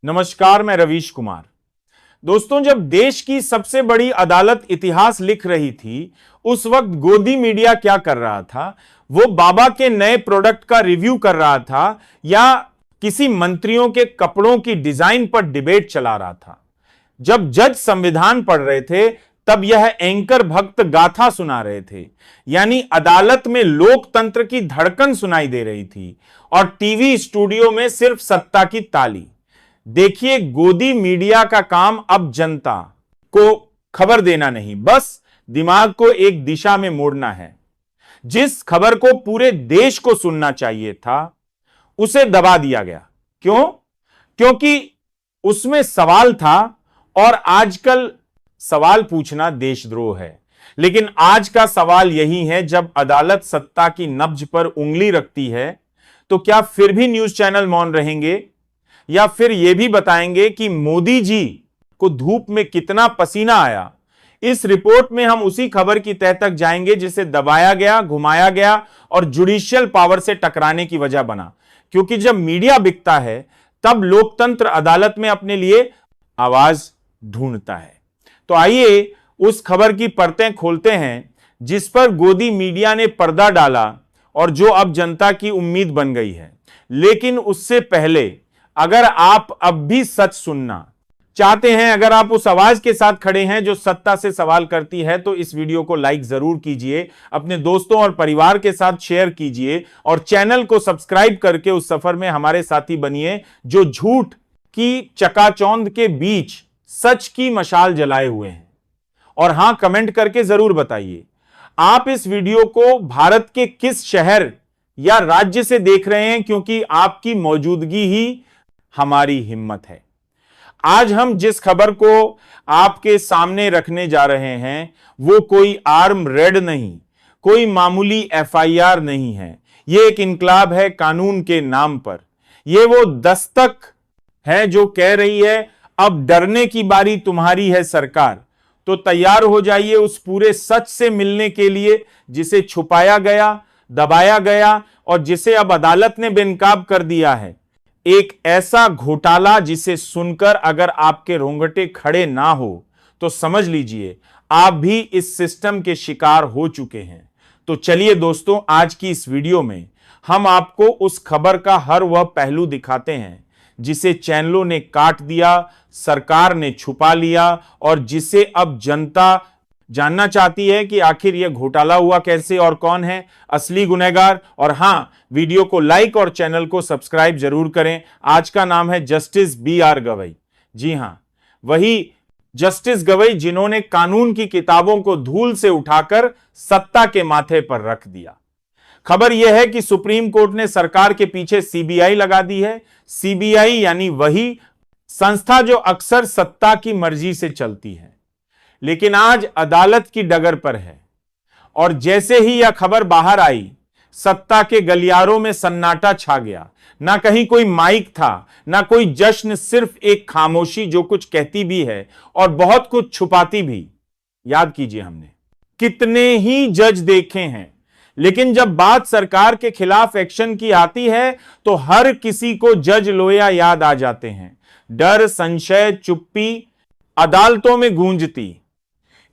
नमस्कार, मैं रवीश कुमार। दोस्तों, जब देश की सबसे बड़ी अदालत इतिहास लिख रही थी, उस वक्त गोदी मीडिया क्या कर रहा था? वो बाबा के नए प्रोडक्ट का रिव्यू कर रहा था या किसी मंत्रियों के कपड़ों की डिजाइन पर डिबेट चला रहा था? जब जज संविधान पढ़ रहे थे, तब यह एंकर भक्त गाथा सुना रहे थे। यानी अदालत में लोकतंत्र की धड़कन सुनाई दे रही थी और टीवी स्टूडियो में सिर्फ सत्ता की ताली। देखिए, गोदी मीडिया का काम अब जनता को खबर देना नहीं, बस दिमाग को एक दिशा में मोड़ना है। जिस खबर को पूरे देश को सुनना चाहिए था, उसे दबा दिया गया। क्यों? क्योंकि उसमें सवाल था, और आजकल सवाल पूछना देशद्रोह है। लेकिन आज का सवाल यही है, जब अदालत सत्ता की नब्ज पर उंगली रखती है, तो क्या फिर भी न्यूज चैनल मौन रहेंगे, या फिर यह भी बताएंगे कि मोदी जी को धूप में कितना पसीना आया? इस रिपोर्ट में हम उसी खबर की तह तक जाएंगे जिसे दबाया गया, घुमाया गया और जुडिशियल पावर से टकराने की वजह बना। क्योंकि जब मीडिया बिकता है, तब लोकतंत्र अदालत में अपने लिए आवाज ढूंढता है। तो आइए उस खबर की परतें खोलते हैं जिस पर गोदी मीडिया ने पर्दा डाला और जो अब जनता की उम्मीद बन गई है। लेकिन उससे पहले, अगर आप अब भी सच सुनना चाहते हैं, अगर आप उस आवाज के साथ खड़े हैं जो सत्ता से सवाल करती है, तो इस वीडियो को लाइक जरूर कीजिए, अपने दोस्तों और परिवार के साथ शेयर कीजिए और चैनल को सब्सक्राइब करके उस सफर में हमारे साथी बनिए जो झूठ की चकाचौंध के बीच सच की मशाल जलाए हुए हैं। और हां, कमेंट करके जरूर बताइए आप इस वीडियो को भारत के किस शहर या राज्य से देख रहे हैं, क्योंकि आपकी मौजूदगी ही हमारी हिम्मत है। आज हम जिस खबर को आपके सामने रखने जा रहे हैं, वो कोई आर्म रेड नहीं, कोई मामूली एफआईआर नहीं है। ये एक इनकलाब है कानून के नाम पर। ये वो दस्तक है जो कह रही है, अब डरने की बारी तुम्हारी है सरकार। तो तैयार हो जाइए उस पूरे सच से मिलने के लिए जिसे छुपाया गया, दबाया गया और जिसे अब अदालत ने बेनकाब कर दिया है। एक ऐसा घोटाला जिसे सुनकर अगर आपके रोंगटे खड़े ना हो, तो समझ लीजिए आप भी इस सिस्टम के शिकार हो चुके हैं। तो चलिए दोस्तों, आज की इस वीडियो में हम आपको उस खबर का हर वह पहलू दिखाते हैं जिसे चैनलों ने काट दिया, सरकार ने छुपा लिया और जिसे अब जनता जानना चाहती है कि आखिर यह घोटाला हुआ कैसे और कौन है असली गुनहगार। और हां, वीडियो को लाइक और चैनल को सब्सक्राइब जरूर करें। आज का नाम है जस्टिस BR गवई। जी हां, वही जस्टिस गवई जिन्होंने कानून की किताबों को धूल से उठाकर सत्ता के माथे पर रख दिया। खबर यह है कि सुप्रीम कोर्ट ने सरकार के पीछे CBI लगा दी है। CBI यानी वही संस्था जो अक्सर सत्ता की मर्जी से चलती है, लेकिन आज अदालत की डगर पर है। और जैसे ही यह खबर बाहर आई, सत्ता के गलियारों में सन्नाटा छा गया। ना कहीं कोई माइक था, ना कोई जश्न, सिर्फ एक खामोशी जो कुछ कहती भी है और बहुत कुछ छुपाती भी। याद कीजिए, हमने कितने ही जज देखे हैं, लेकिन जब बात सरकार के खिलाफ एक्शन की आती है, तो हर किसी को जज लोया याद आ जाते हैं। डर, संशय, चुप्पी अदालतों में गूंजती।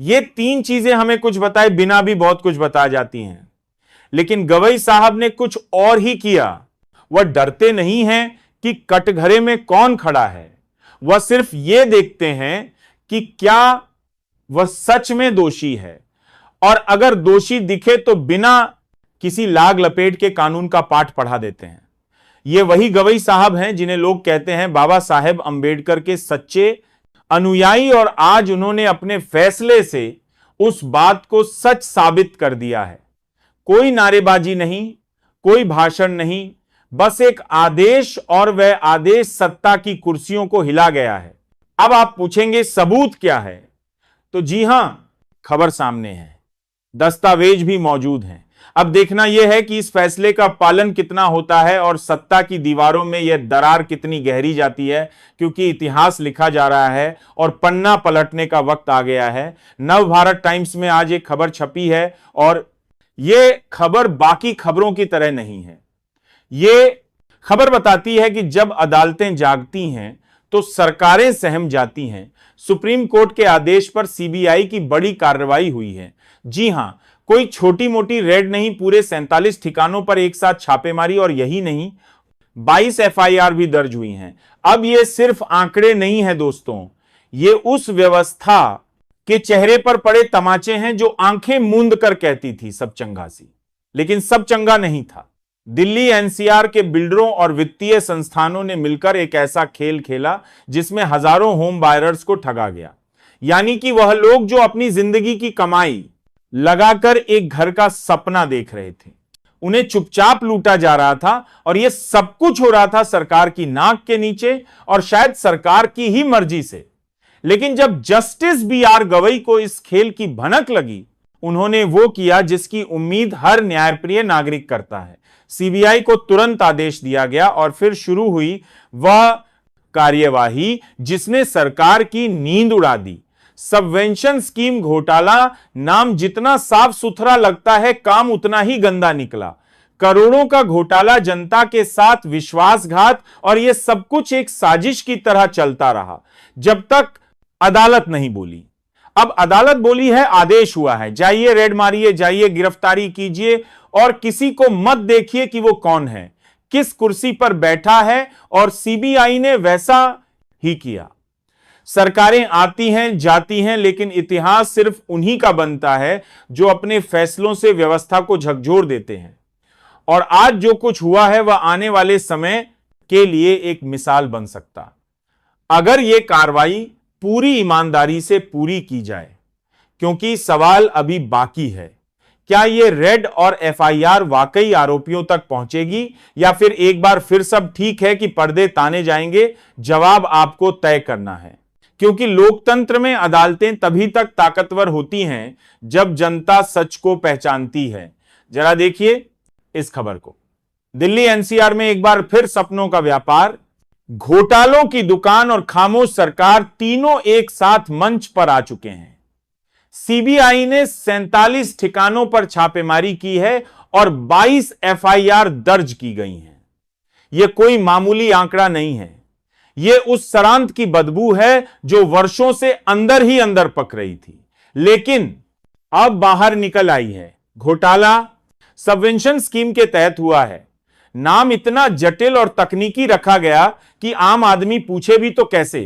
ये तीन चीजें हमें कुछ बताए बिना भी बहुत कुछ बता जाती हैं। लेकिन गवई साहब ने कुछ और ही किया। वह डरते नहीं हैं कि कटघरे में कौन खड़ा है, वह सिर्फ यह देखते हैं कि क्या वह सच में दोषी है, और अगर दोषी दिखे तो बिना किसी लाग लपेट के कानून का पाठ पढ़ा देते हैं। ये वही गवई साहब हैं जिन्हें लोग कहते हैं बाबा साहेब अंबेडकर के सच्चे अनुयायी, और आज उन्होंने अपने फैसले से उस बात को सच साबित कर दिया है। कोई नारेबाजी नहीं, कोई भाषण नहीं, बस एक आदेश, और वह आदेश सत्ता की कुर्सियों को हिला गया है। अब आप पूछेंगे सबूत क्या है? तो जी हां, खबर सामने है, दस्तावेज भी मौजूद हैं। अब देखना यह है कि इस फैसले का पालन कितना होता है और सत्ता की दीवारों में यह दरार कितनी गहरी जाती है, क्योंकि इतिहास लिखा जा रहा है और पन्ना पलटने का वक्त आ गया है। नवभारत टाइम्स में आज एक खबर छपी है, और यह खबर बाकी खबरों की तरह नहीं है। यह खबर बताती है कि जब अदालतें जागती हैं, तो सरकारें सहम जाती हैं। सुप्रीम कोर्ट के आदेश पर सीबीआई की बड़ी कार्रवाई हुई है। जी हां, कोई छोटी मोटी रेड नहीं, पूरे 47 ठिकानों पर एक साथ छापेमारी, और यही नहीं 22 एफआईआर भी दर्ज हुई हैं। अब ये सिर्फ आंकड़े नहीं है दोस्तों, ये उस व्यवस्था के चेहरे पर पड़े तमाचे हैं जो आंखें मूंद कर कहती थी सब चंगा सी, लेकिन सब चंगा नहीं था। दिल्ली एनसीआर के बिल्डरों और वित्तीय संस्थानों ने मिलकर एक ऐसा खेल खेला जिसमें हजारों होम बायर्स को ठगा गया। यानी कि वह लोग जो अपनी जिंदगी की कमाई लगाकर एक घर का सपना देख रहे थे, उन्हें चुपचाप लूटा जा रहा था, और यह सब कुछ हो रहा था सरकार की नाक के नीचे और शायद सरकार की ही मर्जी से। लेकिन जब जस्टिस बीआर गवई को इस खेल की भनक लगी, उन्होंने वो किया जिसकी उम्मीद हर न्यायप्रिय नागरिक करता है। सीबीआई को तुरंत आदेश दिया गया और फिर शुरू हुई वह कार्यवाही जिसने सरकार की नींद उड़ा दी। सबवेंशन स्कीम घोटाला नाम जितना साफ सुथरा लगता है, काम उतना ही गंदा निकला। करोड़ों का घोटाला, जनता के साथ विश्वासघात, और यह सब कुछ एक साजिश की तरह चलता रहा जब तक अदालत नहीं बोली। अब अदालत बोली है, आदेश हुआ है, जाइए रेड मारिए, जाइए गिरफ्तारी कीजिए, और किसी को मत देखिए कि वो कौन है, किस कुर्सी पर बैठा है, और सीबीआई ने वैसा ही किया। सरकारें आती हैं जाती हैं, लेकिन इतिहास सिर्फ उन्हीं का बनता है जो अपने फैसलों से व्यवस्था को झकझोर देते हैं। और आज जो कुछ हुआ है वह आने वाले समय के लिए एक मिसाल बन सकता, अगर यह कार्रवाई पूरी ईमानदारी से पूरी की जाए। क्योंकि सवाल अभी बाकी है, क्या यह रेड और एफआईआर वाकई आरोपियों तक पहुंचेगी, या फिर एक बार फिर सब ठीक है कि पर्दे ताने जाएंगे? जवाब आपको तय करना है, क्योंकि लोकतंत्र में अदालतें तभी तक ताकतवर होती हैं जब जनता सच को पहचानती है। जरा देखिए इस खबर को। दिल्ली एनसीआर में एक बार फिर सपनों का व्यापार, घोटालों की दुकान और खामोश सरकार तीनों एक साथ मंच पर आ चुके हैं। सीबीआई ने 47 ठिकानों पर छापेमारी की है और 22 एफआईआर दर्ज की गई हैं। यह कोई मामूली आंकड़ा नहीं है, यह उस सरांत की बदबू है जो वर्षों से अंदर ही अंदर पक रही थी, लेकिन अब बाहर निकल आई है। घोटाला सबवेंशन स्कीम के तहत हुआ है। नाम इतना जटिल और तकनीकी रखा गया कि आम आदमी पूछे भी तो कैसे।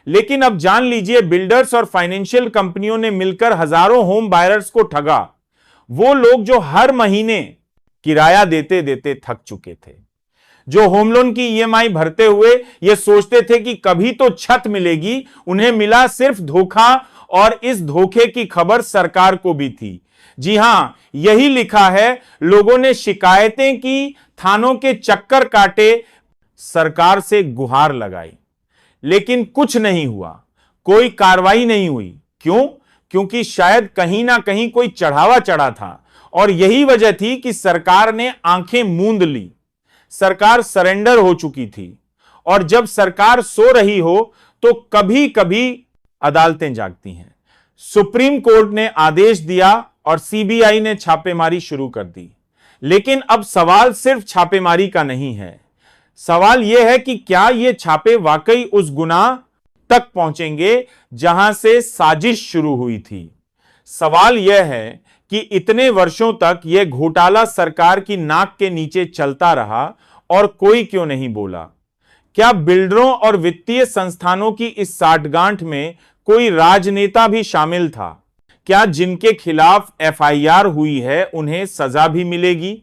लेकिन अब जान लीजिए, बिल्डर्स और फाइनेंशियल कंपनियों ने मिलकर हजारों होम बायर्स को ठगा। वो लोग जो हर महीने किराया देते देते थक चुके थे, जो होम लोन की ईएमआई भरते हुए ये सोचते थे कि कभी तो छत मिलेगी, उन्हें मिला सिर्फ धोखा, और इस धोखे की खबर सरकार को भी थी। जी हां, यही लिखा है, लोगों ने शिकायतें की, थानों के चक्कर काटे, सरकार से गुहार लगाई, लेकिन कुछ नहीं हुआ, कोई कार्रवाई नहीं हुई। क्यों? क्योंकि शायद कहीं ना कहीं कोई चढ़ावा चढ़ा था, और यही वजह थी कि सरकार ने आंखें मूंद ली। सरकार सरेंडर हो चुकी थी, और जब सरकार सो रही हो तो कभी कभी अदालतें जागती हैं। सुप्रीम कोर्ट ने आदेश दिया और सीबीआई ने छापेमारी शुरू कर दी। लेकिन अब सवाल सिर्फ छापेमारी का नहीं है, सवाल यह है कि क्या ये छापे वाकई उस गुनाह तक पहुंचेंगे जहां से साजिश शुरू हुई थी। सवाल यह है कि इतने वर्षों तक यह घोटाला सरकार की नाक के नीचे चलता रहा और कोई क्यों नहीं बोला? क्या बिल्डरों और वित्तीय संस्थानों की इस साठगांठ में कोई राजनेता भी शामिल था? क्या जिनके खिलाफ एफआईआर हुई है उन्हें सजा भी मिलेगी,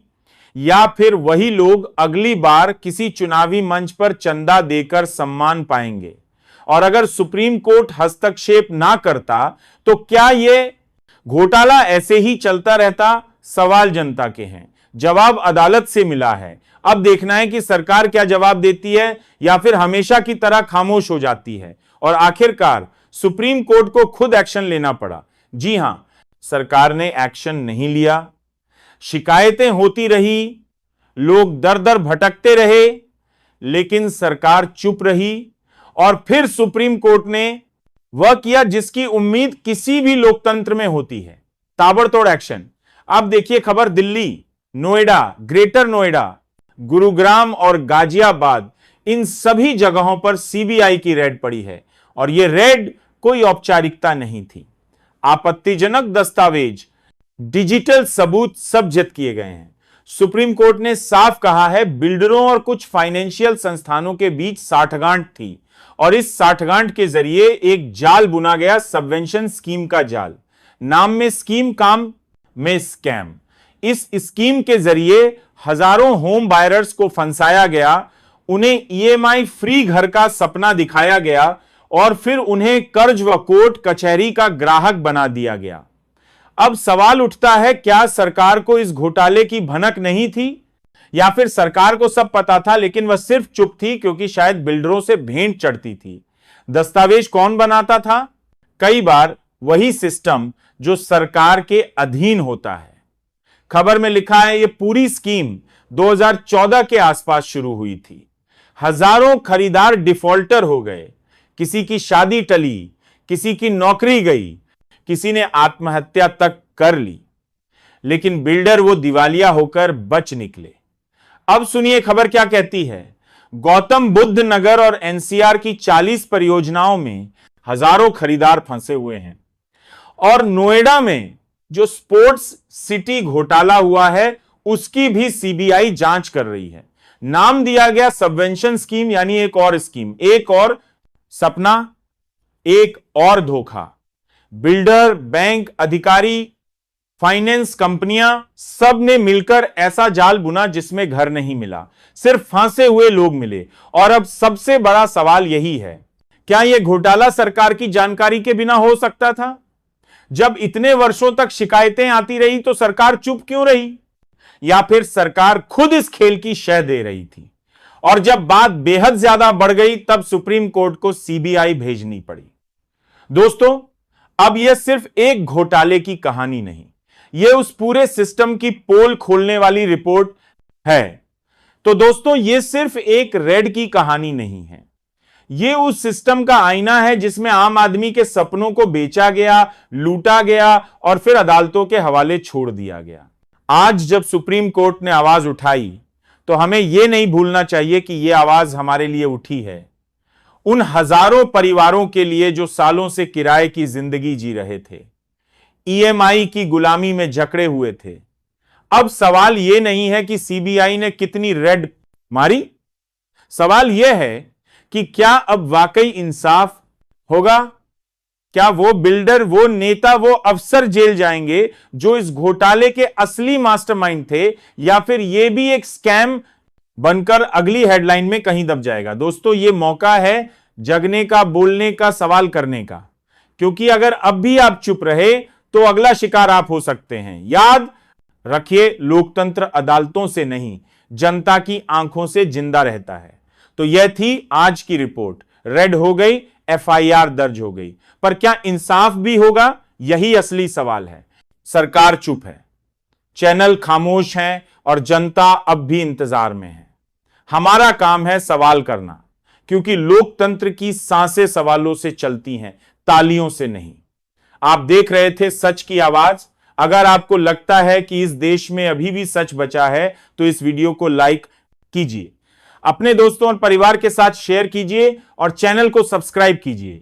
या फिर वही लोग अगली बार किसी चुनावी मंच पर चंदा देकर सम्मान पाएंगे? और अगर सुप्रीम कोर्ट हस्तक्षेप ना करता तो क्या यह घोटाला ऐसे ही चलता रहता? सवाल जनता के हैं, जवाब अदालत से मिला है। अब देखना है कि सरकार क्या जवाब देती है, या फिर हमेशा की तरह खामोश हो जाती है। और आखिरकार सुप्रीम कोर्ट को खुद एक्शन लेना पड़ा। जी हां, सरकार ने एक्शन नहीं लिया, शिकायतें होती रही, लोग दर दर भटकते रहे, लेकिन सरकार चुप रही। और फिर सुप्रीम कोर्ट ने वह किया जिसकी उम्मीद किसी भी लोकतंत्र में होती है, ताबड़तोड़ एक्शन। अब देखिए खबर, दिल्ली, नोएडा, ग्रेटर नोएडा, गुरुग्राम और गाजियाबाद, इन सभी जगहों पर सीबीआई की रेड पड़ी है और यह रेड कोई औपचारिकता नहीं थी। आपत्तिजनक दस्तावेज, डिजिटल सबूत सब जब्त किए गए हैं। सुप्रीम कोर्ट ने साफ कहा है बिल्डरों और कुछ फाइनेंशियल संस्थानों के बीच साठगांठ थी और इस साठगांठ के जरिए एक जाल बुना गया, सबवेंशन स्कीम का जाल। नाम में स्कीम, काम में स्कैम। इस स्कीम के जरिए हजारों होम बायर्स को फंसाया गया, उन्हें ईएमआई फ्री घर का सपना दिखाया गया और फिर उन्हें कर्ज व कोर्ट कचहरी का ग्राहक बना दिया गया। अब सवाल उठता है, क्या सरकार को इस घोटाले की भनक नहीं थी या फिर सरकार को सब पता था लेकिन वह सिर्फ चुप थी क्योंकि शायद बिल्डरों से भेंट चढ़ती थी। दस्तावेज कौन बनाता था? कई बार वही सिस्टम जो सरकार के अधीन होता है। खबर में लिखा है यह पूरी स्कीम 2014 के आसपास शुरू हुई थी। हजारों खरीदार डिफॉल्टर हो गए, किसी की शादी टली, किसी की नौकरी गई, किसी ने आत्महत्या तक कर ली, लेकिन बिल्डर वो दिवालिया होकर बच निकले। अब सुनिए खबर क्या कहती है। गौतम बुद्ध नगर और एनसीआर की 40 परियोजनाओं में हजारों खरीदार फंसे हुए हैं और नोएडा में जो स्पोर्ट्स सिटी घोटाला हुआ है उसकी भी सीबीआई जांच कर रही है। नाम दिया गया सबवेंशन स्कीम, यानी एक और स्कीम, एक और सपना, एक और धोखा। बिल्डर, बैंक अधिकारी, फाइनेंस कंपनियां सब ने मिलकर ऐसा जाल बुना जिसमें घर नहीं मिला, सिर्फ फंसे हुए लोग मिले। और अब सबसे बड़ा सवाल यही है, क्या यह घोटाला सरकार की जानकारी के बिना हो सकता था? जब इतने वर्षों तक शिकायतें आती रही तो सरकार चुप क्यों रही? या फिर सरकार खुद इस खेल की शह दे रही थी और जब बात बेहद ज्यादा बढ़ गई तब सुप्रीम कोर्ट को सीबीआई भेजनी पड़ी? दोस्तों, अब यह सिर्फ एक घोटाले की कहानी नहीं, यह उस पूरे सिस्टम की पोल खोलने वाली रिपोर्ट है। तो दोस्तों, यह सिर्फ एक रेड की कहानी नहीं है, यह उस सिस्टम का आईना है जिसमें आम आदमी के सपनों को बेचा गया, लूटा गया और फिर अदालतों के हवाले छोड़ दिया गया। आज जब सुप्रीम कोर्ट ने आवाज उठाई तो हमें यह नहीं भूलना चाहिए कि यह आवाज हमारे लिए उठी है, उन हजारों परिवारों के लिए जो सालों से किराए की जिंदगी जी रहे थे, ईएमआई की गुलामी में जकड़े हुए थे। अब सवाल यह नहीं है कि सीबीआई ने कितनी रेड मारी, सवाल यह है कि क्या अब वाकई इंसाफ होगा? क्या वो बिल्डर, वो नेता, वो अफसर जेल जाएंगे जो इस घोटाले के असली मास्टरमाइंड थे, या फिर यह भी एक स्कैम बनकर अगली हेडलाइन में कहीं दब जाएगा? दोस्तों, यह मौका है जगने का, बोलने का, सवाल करने का, क्योंकि अगर अब भी आप चुप रहे तो अगला शिकार आप हो सकते हैं। याद रखिए, लोकतंत्र अदालतों से नहीं, जनता की आंखों से जिंदा रहता है। तो यह थी आज की रिपोर्ट। रेड हो गई, एफआईआर दर्ज हो गई, पर क्या इंसाफ भी होगा? यही असली सवाल है। सरकार चुप है, चैनल खामोश हैं और जनता अब भी इंतजार में है। हमारा काम है सवाल करना, क्योंकि लोकतंत्र की सांसें सवालों से चलती हैं, तालियों से नहीं। आप देख रहे थे सच की आवाज। अगर आपको लगता है कि इस देश में अभी भी सच बचा है तो इस वीडियो को लाइक कीजिए, अपने दोस्तों और परिवार के साथ शेयर कीजिए और चैनल को सब्सक्राइब कीजिए।